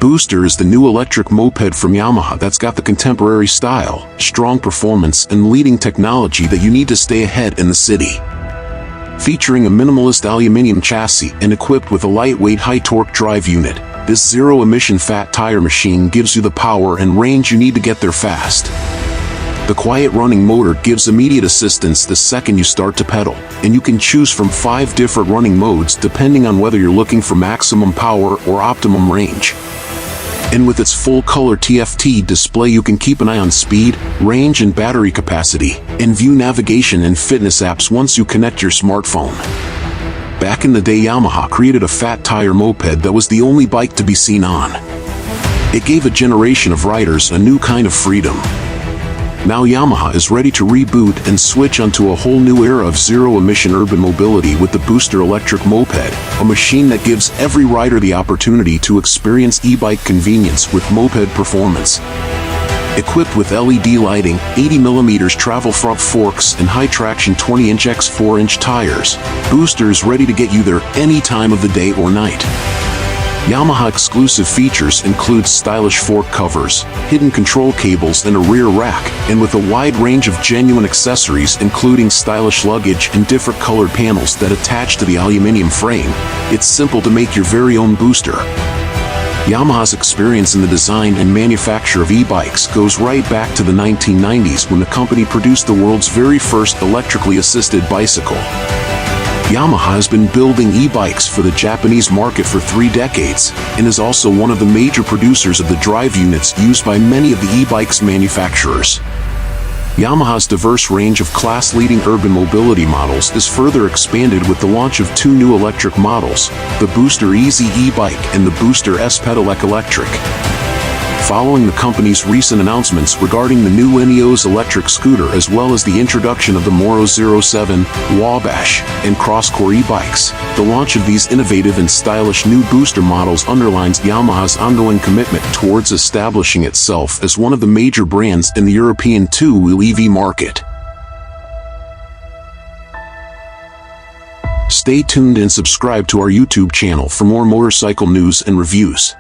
Booster is the new electric moped from Yamaha that's got the contemporary style, strong performance, and leading technology that you need to stay ahead in the city. Featuring a minimalist aluminum chassis and equipped with a lightweight high-torque drive unit, this zero-emission fat tire machine gives you the power and range you need to get there fast. The quiet running motor gives immediate assistance the second you start to pedal, and you can choose from 5 different running modes depending on whether you're looking for maximum power or optimum range. And with its full-color TFT display, you can keep an eye on speed, range, and battery capacity, and view navigation and fitness apps once you connect your smartphone. Back in the day, Yamaha created a fat tire moped that was the only bike to be seen on. It gave a generation of riders a new kind of freedom. Now Yamaha is ready to reboot and switch onto a whole new era of zero-emission urban mobility with the Booster electric moped, a machine that gives every rider the opportunity to experience e-bike convenience with moped performance. Equipped with LED lighting, 80mm travel front forks, and high-traction 20-inch x 4-inch tires, Booster is ready to get you there any time of the day or night. Yamaha exclusive features include stylish fork covers, hidden control cables, and a rear rack, and with a wide range of genuine accessories including stylish luggage and different colored panels that attach to the aluminum frame, it's simple to make your very own Booster. Yamaha's experience in the design and manufacture of e-bikes goes right back to the 1990s when the company produced the world's very first electrically assisted bicycle. Yamaha has been building e-bikes for the Japanese market for 3 decades, and is also one of the major producers of the drive units used by many of the e-bikes manufacturers. Yamaha's diverse range of class-leading urban mobility models is further expanded with the launch of 2 new electric models, the Booster Easy e-bike and the Booster S Pedelec Electric. Following the company's recent announcements regarding the new Ineos electric scooter as well as the introduction of the Moro 07, Wabash, and Crosscore e-bikes, the launch of these innovative and stylish new Booster models underlines Yamaha's ongoing commitment towards establishing itself as one of the major brands in the European two-wheel EV market. Stay tuned and subscribe to our YouTube channel for more motorcycle news and reviews.